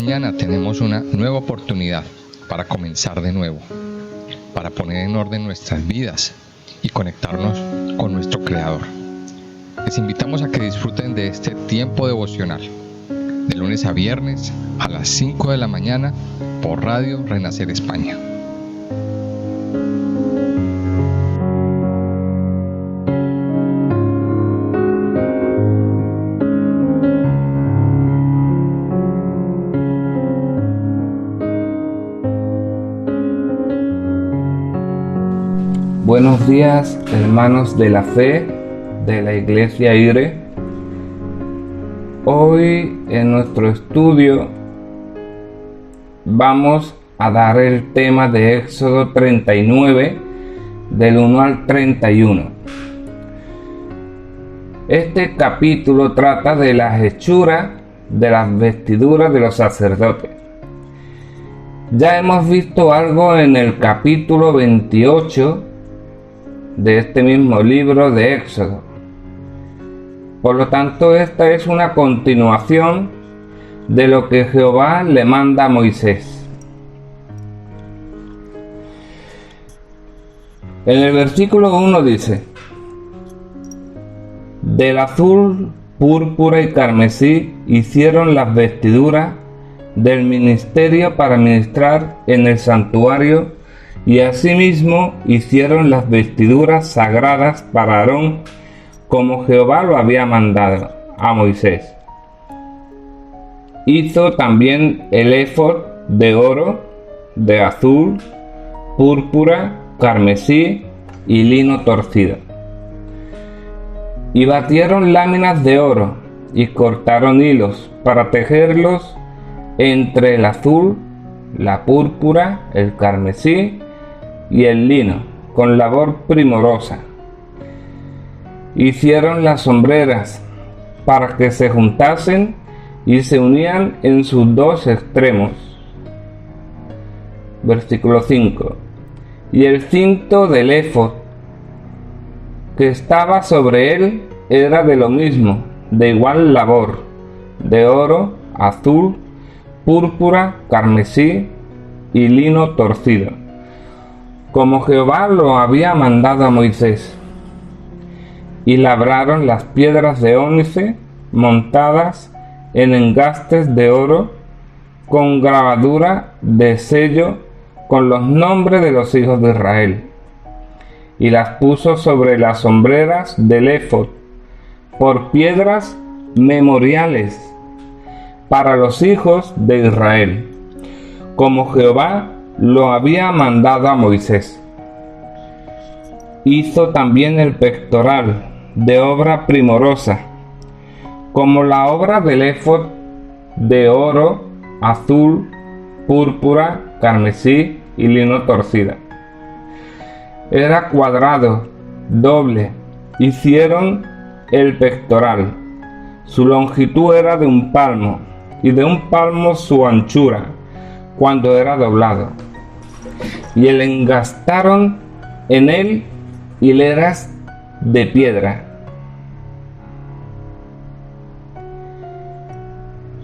mañana tenemos una nueva oportunidad para comenzar de nuevo, para poner en orden nuestras vidas y conectarnos con nuestro Creador. Les invitamos a que disfruten de este tiempo devocional, de lunes a viernes a las 5 de la mañana por Radio Renacer España. Buenos días, hermanos de la fe de la Iglesia IRE. Hoy en nuestro estudio vamos a dar el tema de Éxodo 39 del 1 al 31. Este capítulo trata de las hechuras de las vestiduras de los sacerdotes. Ya hemos visto algo en el capítulo 28 de este mismo libro de Éxodo. Por lo tanto, esta es una continuación de lo que Jehová le manda a Moisés. En el versículo 1 dice: del azul, púrpura y carmesí hicieron las vestiduras del ministerio para ministrar en el santuario, y asimismo hicieron las vestiduras sagradas para Aarón, como Jehová lo había mandado a Moisés. Hizo también el éfod de oro, de azul, púrpura, carmesí y lino torcido. Y batieron láminas de oro y cortaron hilos para tejerlos entre el azul, la púrpura, el carmesí y el lino, con labor primorosa. Hicieron las sombreras para que se juntasen y se unían en sus dos extremos. Versículo 5. Y el cinto del éfod que estaba sobre él era de lo mismo, de igual labor, de oro, azul, púrpura, carmesí y lino torcido, como Jehová lo había mandado a Moisés. Y labraron las piedras de ónice montadas en engastes de oro, con grabadura de sello con los nombres de los hijos de Israel. Y las puso sobre las sombreras del éfod por piedras memoriales para los hijos de Israel, como Jehová lo había mandado a Moisés. Hizo también el pectoral de obra primorosa, como la obra del éfod, de oro, azul, púrpura, carmesí y lino torcida. Era cuadrado, doble. Hicieron el pectoral. Su longitud era de 1 palmo, y de 1 palmo su anchura, cuando era doblado. Y el engastaron en él hileras de piedra.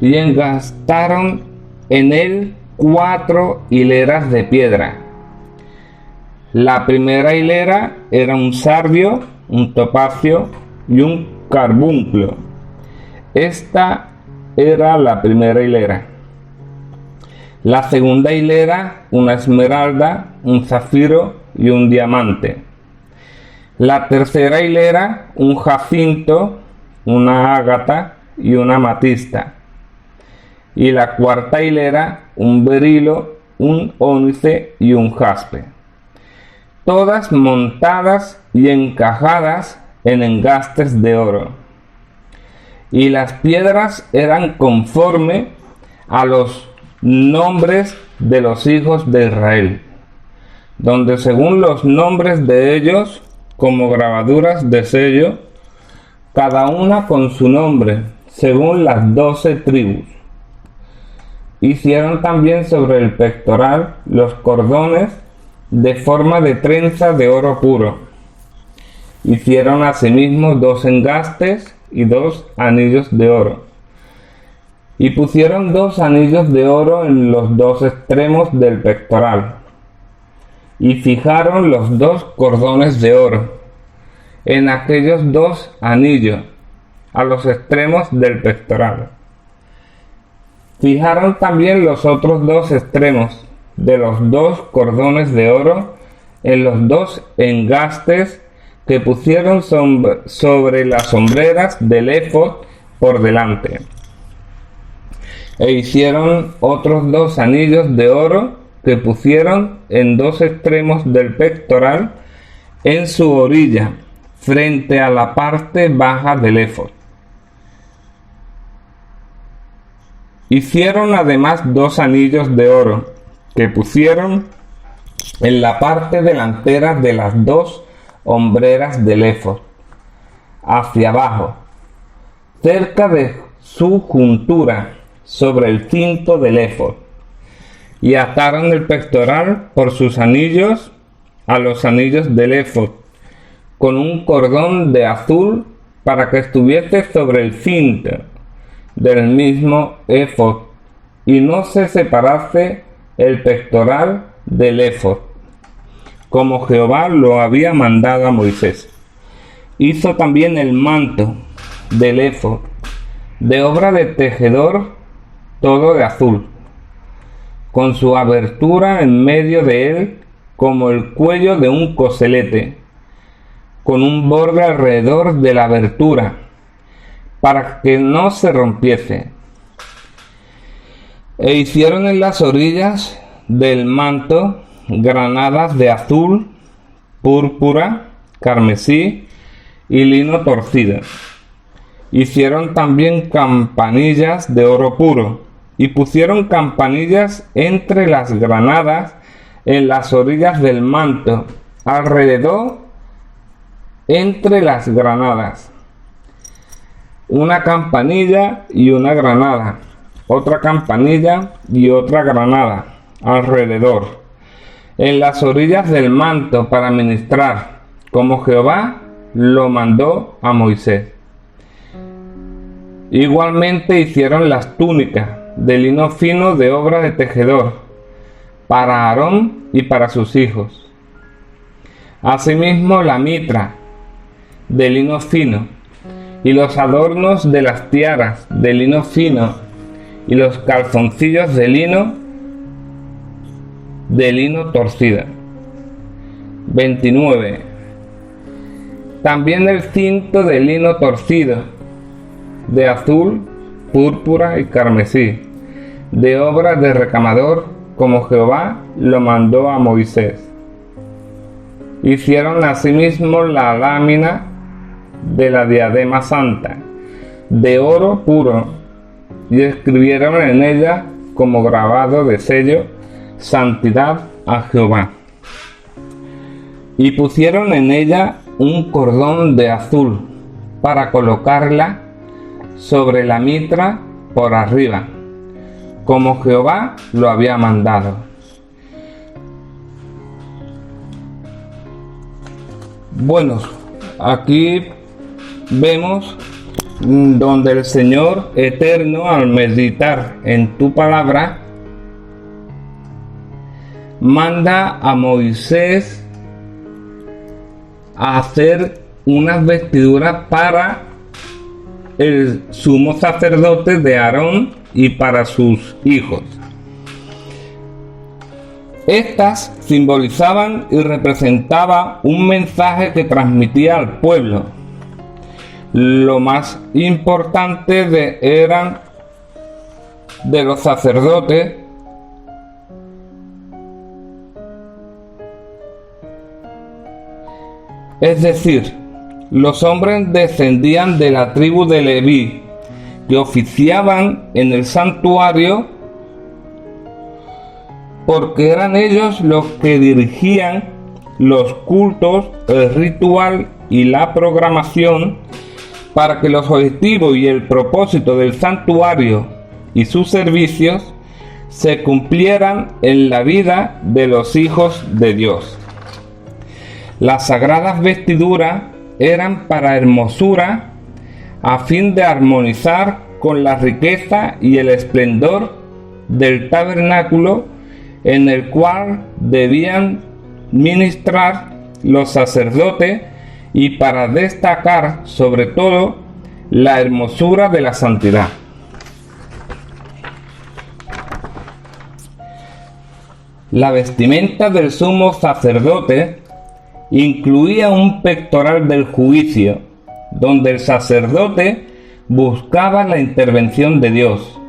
Y engastaron en él 4 hileras de piedra. La primera hilera era un sardio, un topacio y un carbunclo. Esta era la primera hilera. La segunda hilera, una esmeralda, un zafiro y un diamante. La tercera hilera, un jacinto, una ágata y una amatista. Y la cuarta hilera, un berilo, un ónice y un jaspe. Todas montadas y encajadas en engastes de oro. Y las piedras eran conforme a los nombres de los hijos de Israel, donde según los nombres de ellos, como grabaduras de sello, cada una con su nombre, según las 12 tribus. Hicieron también sobre el pectoral los cordones de forma de trenza de oro puro. Hicieron asimismo 2 engastes y 2 anillos de oro. Y pusieron 2 anillos de oro en los 2 extremos del pectoral, y fijaron los 2 cordones de oro en aquellos 2 anillos a los extremos del pectoral. Fijaron también los otros 2 extremos de los 2 cordones de oro en los 2 engastes que pusieron sobre las hombreras del éfod por delante. E hicieron otros 2 anillos de oro que pusieron en 2 extremos del pectoral en su orilla, frente a la parte baja del éfod. Hicieron además 2 anillos de oro que pusieron en la parte delantera de las 2 hombreras del éfod, hacia abajo, cerca de su juntura, sobre el cinto del éfod, y ataron el pectoral por sus anillos a los anillos del éfod, con un cordón de azul para que estuviese sobre el cinto del mismo éfod, y no se separase el pectoral del éfod, como Jehová lo había mandado a Moisés. Hizo también el manto del éfod, de obra de tejedor, todo de azul, con su abertura en medio de él como el cuello de un coselete, con un borde alrededor de la abertura, para que no se rompiese. E hicieron en las orillas del manto granadas de azul, púrpura, carmesí y lino torcido. Hicieron también campanillas de oro puro, y pusieron campanillas entre las granadas en las orillas del manto, alrededor entre las granadas. Una campanilla y una granada, otra campanilla y otra granada alrededor, en las orillas del manto para ministrar, como Jehová lo mandó a Moisés. Igualmente hicieron las túnicas de lino fino de obra de tejedor, para Aarón y para sus hijos. Asimismo la mitra de lino fino, y los adornos de las tiaras de lino fino, y los calzoncillos de lino torcido. 29. También el cinto de lino torcido, de azul, púrpura y carmesí, de obra de recamador, como Jehová lo mandó a Moisés. Hicieron asimismo la lámina de la diadema santa, de oro puro, y escribieron en ella como grabado de sello, santidad a Jehová. Y pusieron en ella un cordón de azul para colocarla sobre la mitra por arriba, como Jehová lo había mandado. Bueno, aquí vemos donde el Señor eterno, al meditar en tu palabra, manda a Moisés a hacer unas vestiduras para el sumo sacerdote de Aarón y para sus hijos. Estas simbolizaban y representaban un mensaje que transmitía al pueblo. Lo más importante eran de los sacerdotes es decir, los hombres descendían de la tribu de Leví, que oficiaban en el santuario, porque eran ellos los que dirigían los cultos, el ritual y la programación para que los objetivos y el propósito del santuario y sus servicios se cumplieran en la vida de los hijos de Dios. Las sagradas vestiduras eran para hermosura, a fin de armonizar con la riqueza y el esplendor del tabernáculo en el cual debían ministrar los sacerdotes, y para destacar sobre todo la hermosura de la santidad. La vestimenta del sumo sacerdote incluía un pectoral del juicio, donde el sacerdote buscaba la intervención de Dios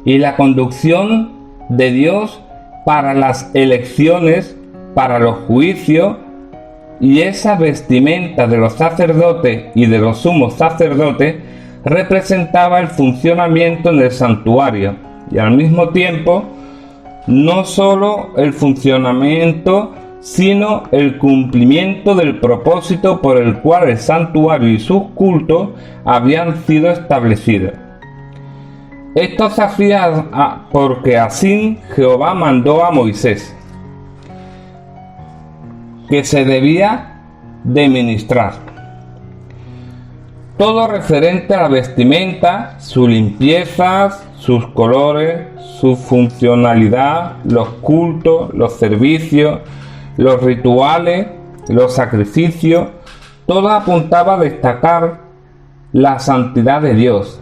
y la conducción de Dios para las elecciones, para los juicios, y esa vestimenta de los sacerdotes y de los sumos sacerdotes representaba el funcionamiento en el santuario, y al mismo tiempo no solo el funcionamiento, sino el cumplimiento del propósito por el cual el santuario y sus cultos habían sido establecidos. Esto se hacía porque así Jehová mandó a Moisés, que se debía de ministrar. Todo referente a la vestimenta, su limpieza, sus colores, su funcionalidad, los cultos, los servicios, los rituales, los sacrificios, todo apuntaba a destacar la santidad de Dios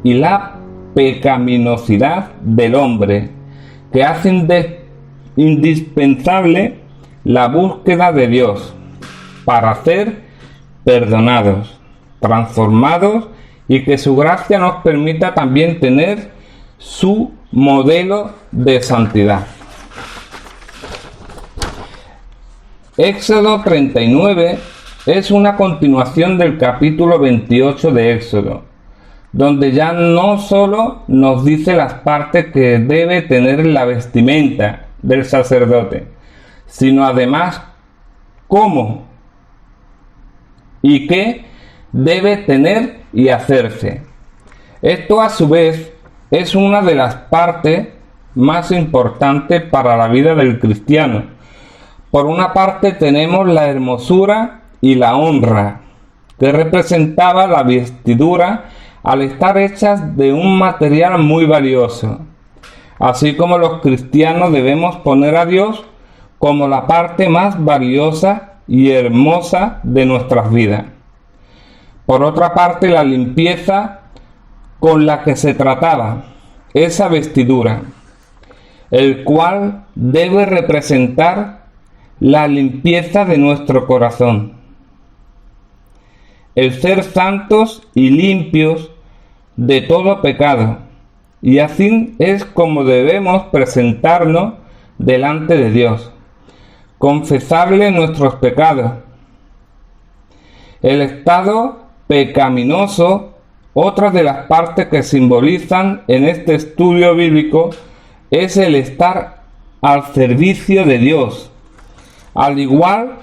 y la pecaminosidad del hombre, que hace indispensable la búsqueda de Dios para ser perdonados, transformados, y que su gracia nos permita también tener su modelo de santidad. Éxodo 39 es una continuación del capítulo 28 de Éxodo, donde ya no solo nos dice las partes que debe tener la vestimenta del sacerdote, sino además cómo y qué debe tener y hacerse. Esto a su vez es una de las partes más importantes para la vida del cristiano. Por una parte tenemos la hermosura y la honra, que representaba la vestidura al estar hechas de un material muy valioso. Así como los cristianos debemos poner a Dios como la parte más valiosa y hermosa de nuestras vidas. Por otra parte, la limpieza con la que se trataba esa vestidura, el cual debe representar la limpieza de nuestro corazón, el ser santos y limpios de todo pecado, y así es como debemos presentarnos delante de Dios, confesarle nuestros pecados. El estado pecaminoso, otra de las partes que simbolizan en este estudio bíblico, es el estar al servicio de Dios, al igual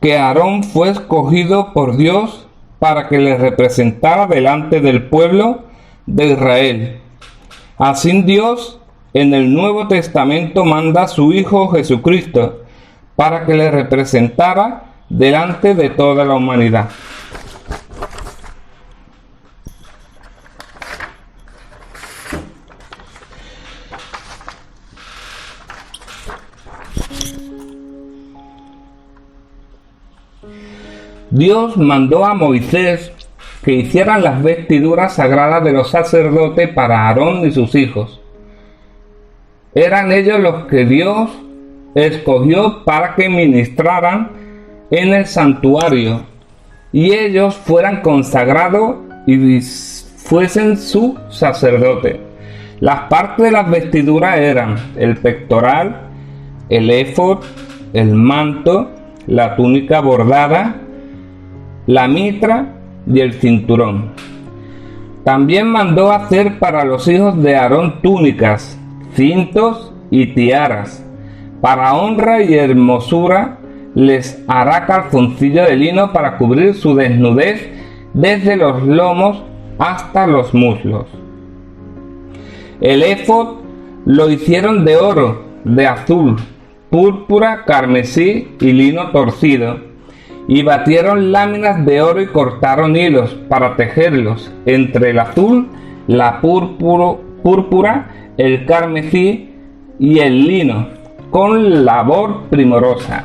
que Aarón fue escogido por Dios para que le representara delante del pueblo de Israel. Así Dios en el Nuevo Testamento manda a su Hijo Jesucristo para que le representara delante de toda la humanidad. Dios mandó a Moisés que hicieran las vestiduras sagradas de los sacerdotes para Aarón y sus hijos. Eran ellos los que Dios escogió para que ministraran en el santuario y ellos fueran consagrados y fuesen su sacerdote. Las partes de las vestiduras eran el pectoral, el éfod, el manto, la túnica bordada, la mitra y el cinturón. También mandó hacer para los hijos de Aarón túnicas, cintos y tiaras. Para honra y hermosura les hará calzoncillo de lino para cubrir su desnudez desde los lomos hasta los muslos. El éfod lo hicieron de oro, de azul, púrpura, carmesí y lino torcido, y batieron láminas de oro y cortaron hilos para tejerlos entre el azul la púrpura, el carmesí y el lino, con labor primorosa.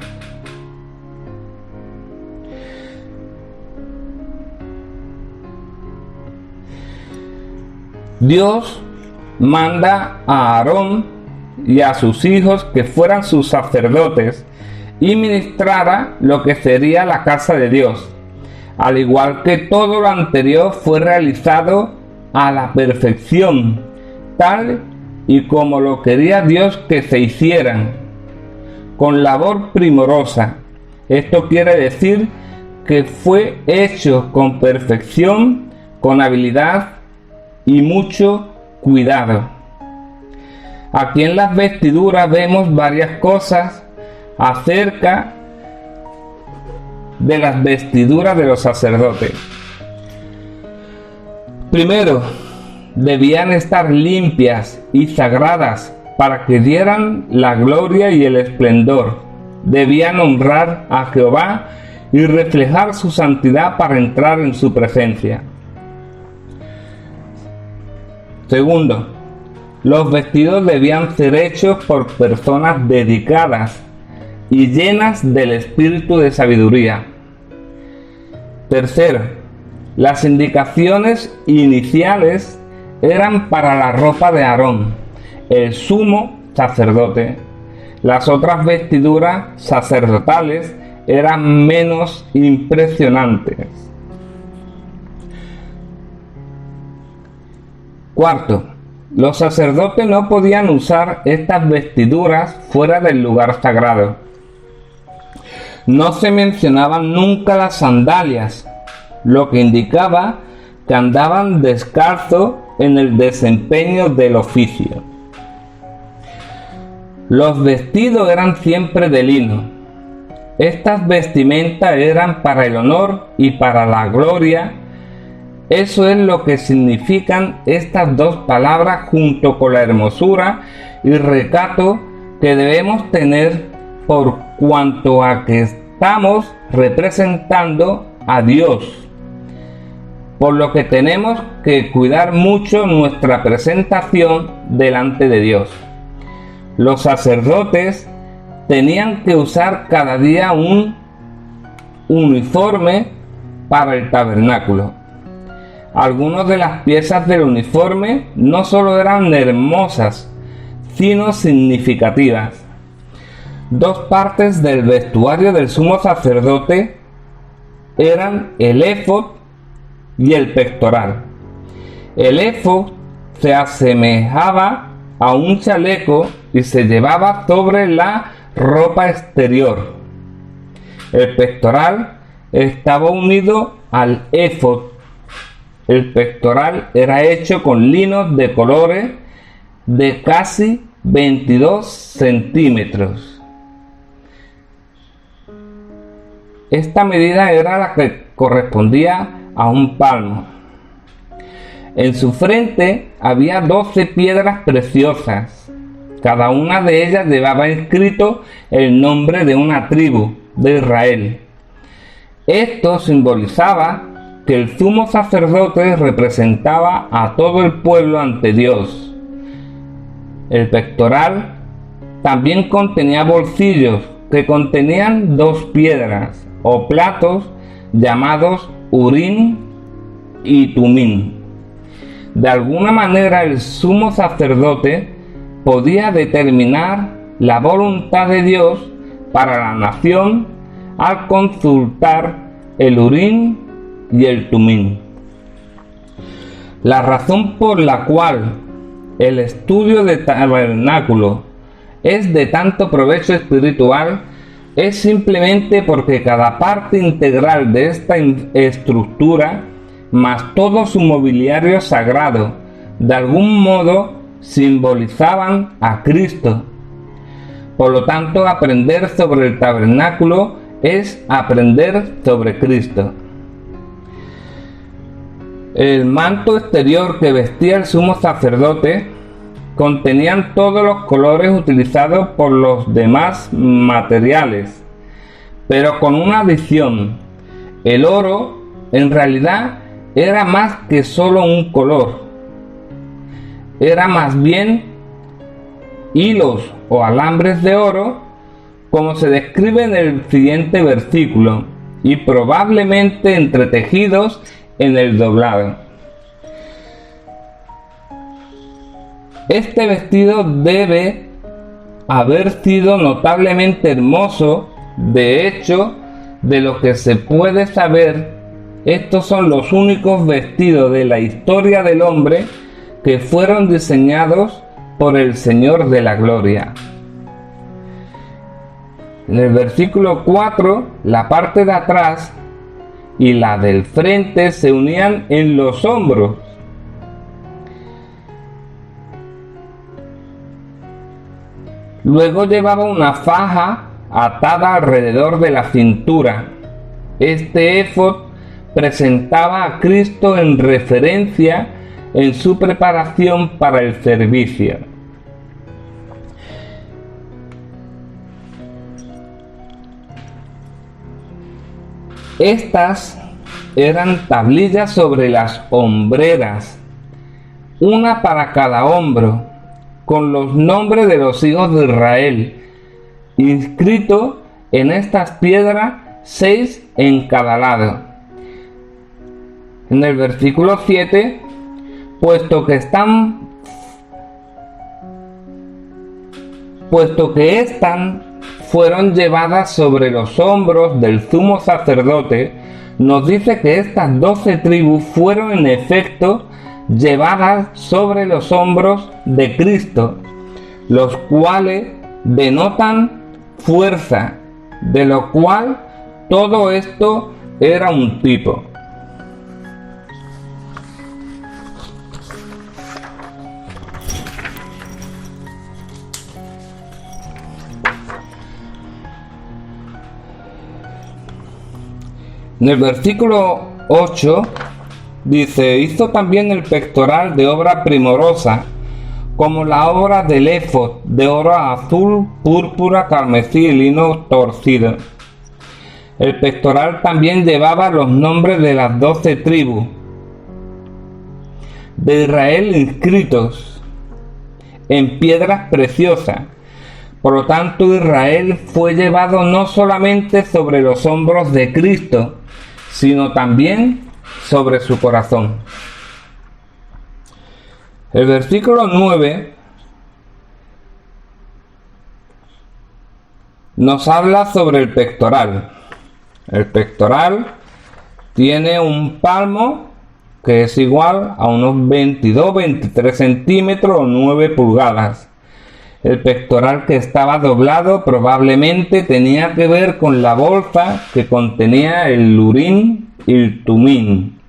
Dios manda a Aarón y a sus hijos que fueran sus sacerdotes y ministrara lo que sería la casa de Dios, al igual que todo lo anterior fue realizado a la perfección, tal y como lo quería Dios que se hicieran, con labor primorosa. Esto quiere decir que fue hecho con perfección, con habilidad y mucho cuidado. Aquí en las vestiduras vemos varias cosas acerca de las vestiduras de los sacerdotes. Primero, debían estar limpias y sagradas para que dieran la gloria y el esplendor. Debían honrar a Jehová y reflejar su santidad para entrar en su presencia. Segundo, los vestidos debían ser hechos por personas dedicadas y llenas del espíritu de sabiduría. Tercero, las indicaciones iniciales eran para la ropa de Aarón, el sumo sacerdote. Las otras vestiduras sacerdotales eran menos impresionantes. Cuarto, los sacerdotes no podían usar estas vestiduras fuera del lugar sagrado. No se mencionaban nunca las sandalias, lo que indicaba que andaban descalzos en el desempeño del oficio. Los vestidos eran siempre de lino. Estas vestimentas eran para el honor y para la gloria. Eso es lo que significan estas dos palabras junto con la hermosura y recato que debemos tener por cuanto a que estamos representando a Dios. Por lo que tenemos que cuidar mucho nuestra presentación delante de Dios. Los sacerdotes tenían que usar cada día un uniforme para el tabernáculo. Algunas de las piezas del uniforme no solo eran hermosas, sino significativas. Dos partes del vestuario del sumo sacerdote eran el éfod y el pectoral. El éfod se asemejaba a un chaleco y se llevaba sobre la ropa exterior. El pectoral estaba unido al éfod. El pectoral era hecho con linos de colores de casi 22 centímetros. Esta medida era la que correspondía a un palmo. En su frente había 12 piedras preciosas. Cada una de ellas llevaba escrito el nombre de una tribu de Israel. Esto simbolizaba que el sumo sacerdote representaba a todo el pueblo ante Dios. El pectoral también contenía bolsillos que contenían 2 piedras o platos llamados Urim y Tumim. De alguna manera el sumo sacerdote podía determinar la voluntad de Dios para la nación al consultar el Urim y el Tumim. La razón por la cual el estudio del tabernáculo es de tanto provecho espiritual es simplemente porque cada parte integral de esta estructura, más todo su mobiliario sagrado, de algún modo simbolizaban a Cristo. Por lo tanto, aprender sobre el tabernáculo es aprender sobre Cristo. El manto exterior que vestía el sumo sacerdote contenían todos los colores utilizados por los demás materiales, pero con una adición: el oro en realidad era más que solo un color, era más bien hilos o alambres de oro, como se describe en el siguiente versículo, y probablemente entretejidos en el doblado. Este vestido debe haber sido notablemente hermoso. De hecho, de lo que se puede saber, estos son los únicos vestidos de la historia del hombre que fueron diseñados por el Señor de la Gloria. En el versículo 4, la parte de atrás y la del frente se unían en los hombros. Luego llevaba una faja atada alrededor de la cintura. Este éfod presentaba a Cristo en referencia en su preparación para el servicio. Estas eran tablillas sobre las hombreras, una para cada hombro, con los nombres de los hijos de Israel, inscrito en estas piedras, 6 en cada lado. En el versículo 7, puesto que fueron llevadas sobre los hombros del sumo sacerdote, nos dice que estas 12 tribus fueron en efecto llevadas sobre los hombros de Cristo, los cuales denotan fuerza, de lo cual todo esto era un tipo. En el versículo 8 dice: hizo también el pectoral de obra primorosa, como la obra del éfod, de oro azul, púrpura, carmesí y lino torcido. El pectoral también llevaba los nombres de las 12 tribus de Israel inscritos en piedras preciosas. Por lo tanto, Israel fue llevado no solamente sobre los hombros de Cristo, sino también sobre su corazón. El versículo 9 nos habla sobre el pectoral. El pectoral tiene un palmo que es igual a unos 22-23 centímetros o 9 pulgadas. El pectoral que estaba doblado probablemente tenía que ver con la bolsa que contenía el urín y el tumín,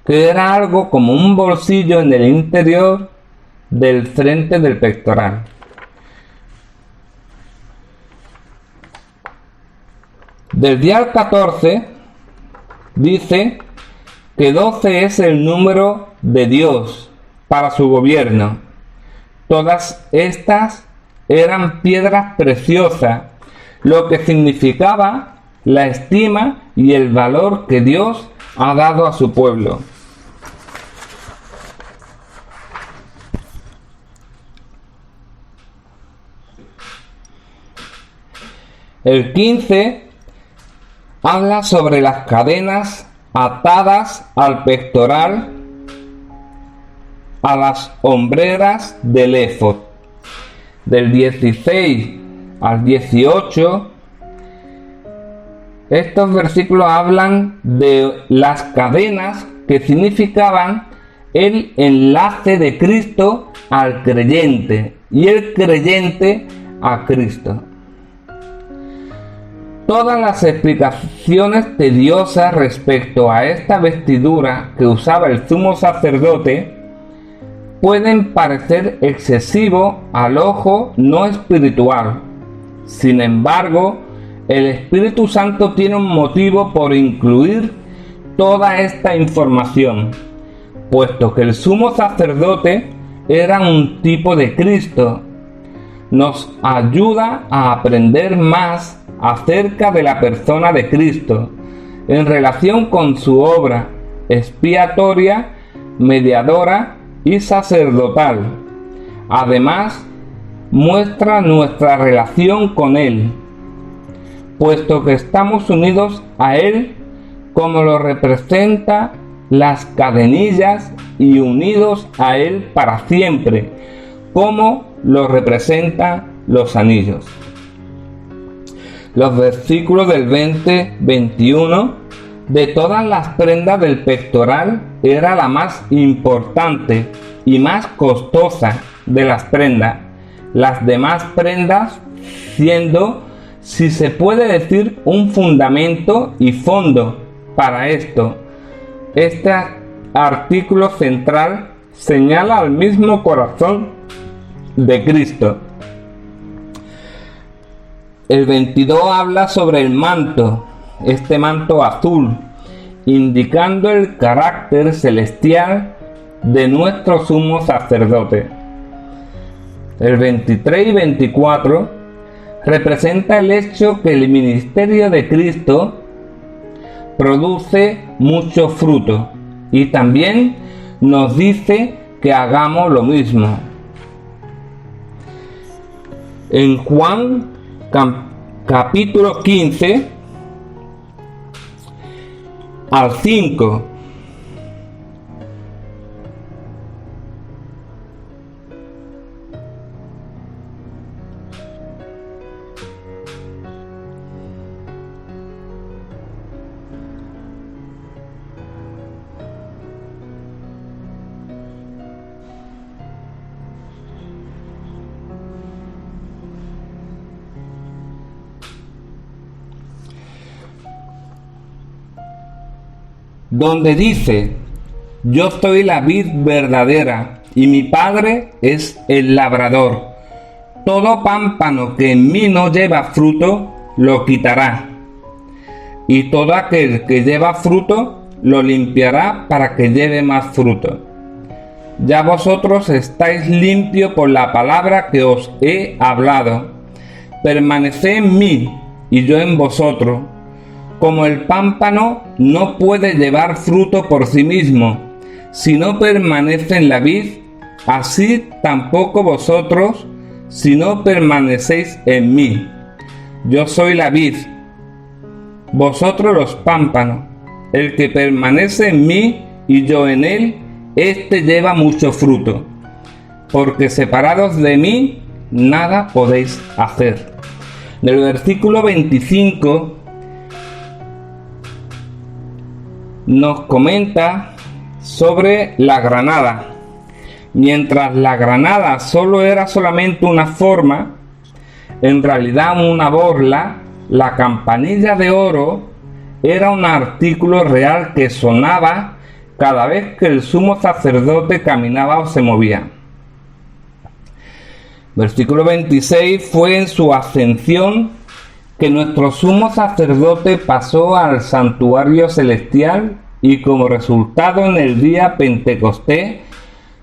que era algo como un bolsillo en el interior del frente del pectoral. Del día al 14 dice que 12 es el número de Dios para su gobierno. Todas estas eran piedras preciosas, lo que significaba la estima y el valor que Dios ha dado a su pueblo. El 15 habla sobre las cadenas atadas al pectoral, a las hombreras del éfod. Del 16 al 18, estos versículos hablan de las cadenas que significaban el enlace de Cristo al creyente y el creyente a Cristo. Todas las explicaciones tediosas respecto a esta vestidura que usaba el sumo sacerdote pueden parecer excesivo al ojo no espiritual. Sin embargo, el Espíritu Santo tiene un motivo por incluir toda esta información, puesto que el sumo sacerdote era un tipo de Cristo. Nos ayuda a aprender más acerca de la persona de Cristo en relación con su obra expiatoria, mediadora y sacerdotal. Además, muestra nuestra relación con Él, puesto que estamos unidos a Él como lo representa las cadenillas y unidos a Él para siempre, como lo representan los anillos. Los versículos del 20-21: de todas las prendas del pectoral era la más importante y más costosa de las prendas. Las demás prendas siendo, si se puede decir, un fundamento y fondo para esto. Este artículo central señala al mismo corazón de Cristo. El 22 habla sobre el manto, este manto azul, indicando el carácter celestial de nuestro sumo sacerdote. El 23 y 24 representa el hecho que el ministerio de Cristo produce mucho fruto, y también nos dice que hagamos lo mismo. En Juan capítulo 15 al 5. Donde dice: yo soy la vid verdadera y mi Padre es el labrador. Todo pámpano que en mí no lleva fruto, lo quitará, y todo aquel que lleva fruto, lo limpiará para que lleve más fruto. Ya vosotros estáis limpios por la palabra que os he hablado. Permaneced en mí y yo en vosotros. Como el pámpano no puede llevar fruto por sí mismo, si no permanece en la vid, así tampoco vosotros, si no permanecéis en mí. Yo soy la vid, vosotros los pámpanos. El que permanece en mí y yo en él, éste lleva mucho fruto, porque separados de mí, nada podéis hacer. En el versículo 25 nos comenta sobre la granada. Mientras la granada solo era solamente una forma, en realidad una borla, la campanilla de oro era un artículo real que sonaba cada vez que el sumo sacerdote caminaba o se movía. Versículo 26: fue en su ascensión que nuestro sumo sacerdote pasó al santuario celestial, y como resultado en el día Pentecostés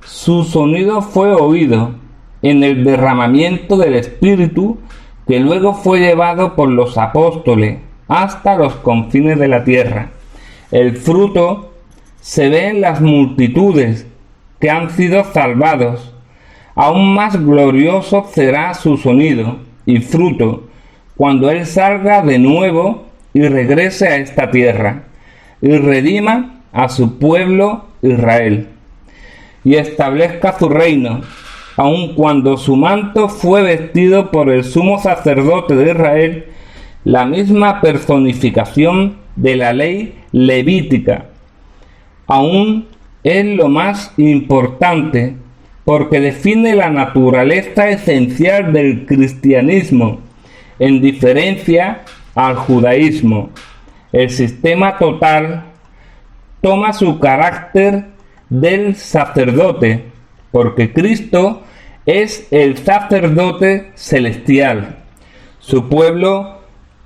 su sonido fue oído en el derramamiento del Espíritu, que luego fue llevado por los apóstoles hasta los confines de la tierra. El fruto se ve en las multitudes que han sido salvados. Aún más glorioso será su sonido y fruto cuando Él salga de nuevo y regrese a esta tierra y redima a su pueblo Israel y establezca su reino, aun cuando su manto fue vestido por el sumo sacerdote de Israel, la misma personificación de la ley levítica. Aún es lo más importante, porque define la naturaleza esencial del cristianismo, en diferencia al judaísmo. El sistema total toma su carácter del sacerdote, porque Cristo es el sacerdote celestial. Su pueblo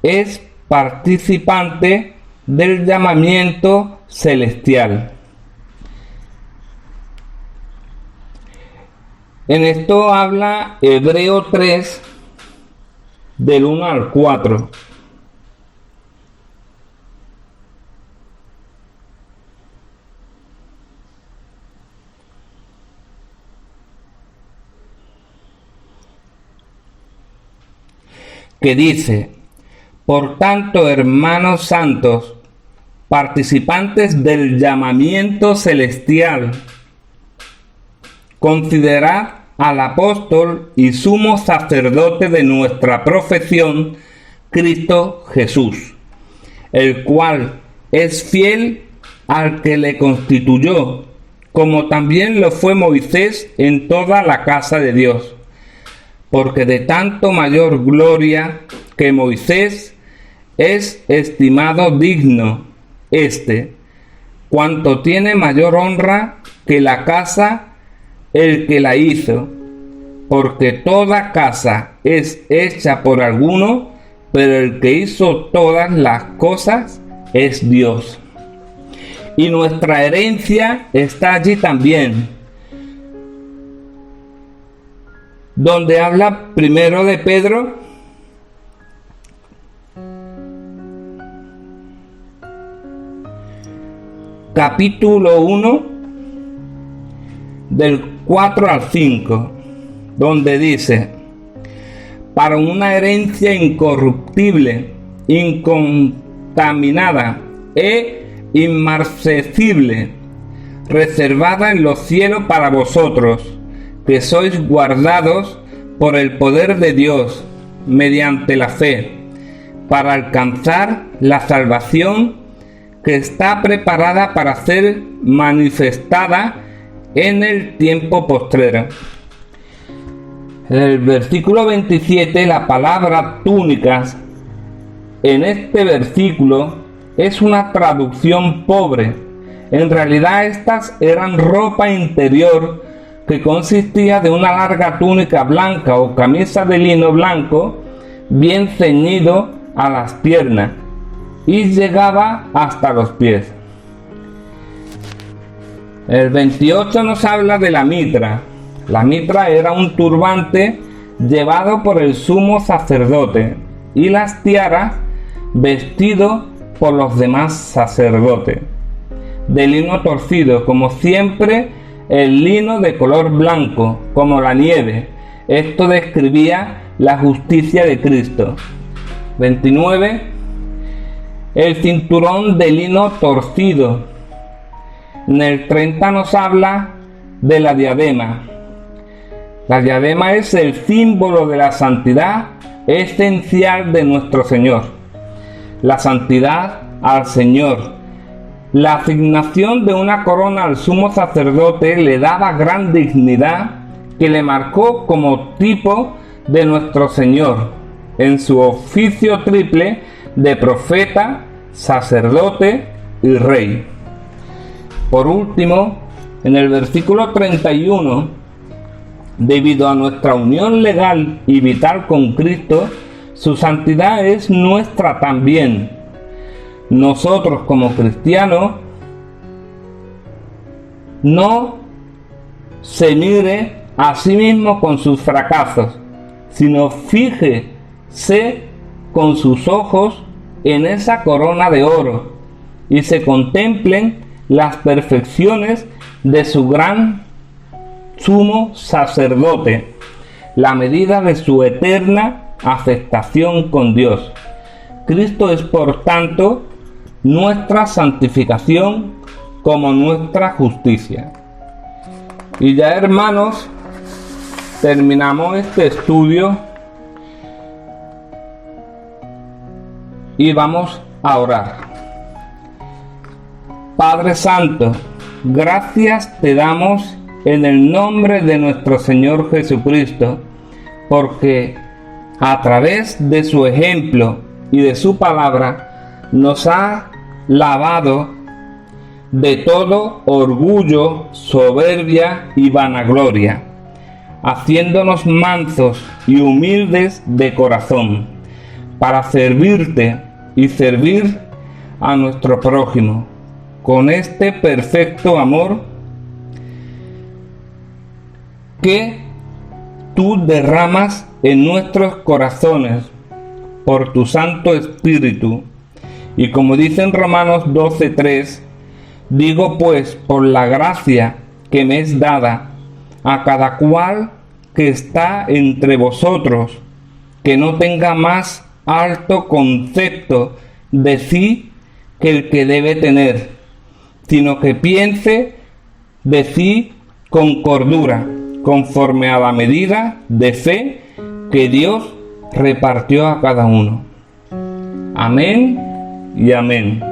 es participante del llamamiento celestial. En esto habla Hebreo 3, del 1 al 4. que dice: por tanto, hermanos santos, participantes del llamamiento celestial, considerad al apóstol y sumo sacerdote de nuestra profesión, Cristo Jesús, el cual es fiel al que le constituyó, como también lo fue Moisés en toda la casa de Dios, porque de tanto mayor gloria que Moisés es estimado digno cuanto tiene mayor honra que la casa el que la hizo, porque toda casa es hecha por alguno, pero el que hizo todas las cosas es Dios. Y nuestra herencia está allí también, donde habla primero de Pedro, capítulo 1, del 4 al 5, donde dice: para una herencia incorruptible, incontaminada e inmarcesible, reservada en los cielos para vosotros, que sois guardados por el poder de Dios, mediante la fe, para alcanzar la salvación que está preparada para ser manifestada en el tiempo postrero. En el versículo 27, la palabra túnicas en este versículo es una traducción pobre. En realidad estas eran ropa interior que consistía de una larga túnica blanca o camisa de lino blanco bien ceñido a las piernas y llegaba hasta los pies. El 28 nos habla de la mitra. La mitra era un turbante llevado por el sumo sacerdote y las tiaras vestido por los demás sacerdotes, de lino torcido, como siempre el lino de color blanco, como la nieve. Esto describía la justicia de Cristo. 29. El cinturón de lino torcido. En el 30 nos habla de la diadema. La diadema es el símbolo de la santidad esencial de nuestro Señor. La santidad al Señor. La asignación de una corona al sumo sacerdote le daba gran dignidad que le marcó como tipo de nuestro Señor en su oficio triple de profeta, sacerdote y rey. Por último, en el versículo 31, debido a nuestra unión legal y vital con Cristo, su santidad es nuestra también. Nosotros como cristianos no se mire a sí mismo con sus fracasos, sino fíjese con sus ojos en esa corona de oro y se contemplen las perfecciones de su gran sumo sacerdote, la medida de su eterna aceptación con Dios. Cristo es, por tanto, nuestra santificación como nuestra justicia. Y ya, hermanos, terminamos este estudio y vamos a orar. Padre Santo, gracias te damos en el nombre de nuestro Señor Jesucristo, porque a través de su ejemplo y de su palabra nos ha lavado de todo orgullo, soberbia y vanagloria, haciéndonos mansos y humildes de corazón, para servirte y servir a nuestro prójimo con este perfecto amor que tú derramas en nuestros corazones por tu Santo Espíritu. Y como dice en Romanos 12:3, digo pues, por la gracia que me es dada, a cada cual que está entre vosotros, que no tenga más alto concepto de sí que el que debe tener, sino que piense de sí con cordura, conforme a la medida de fe que Dios repartió a cada uno. Amén y amén.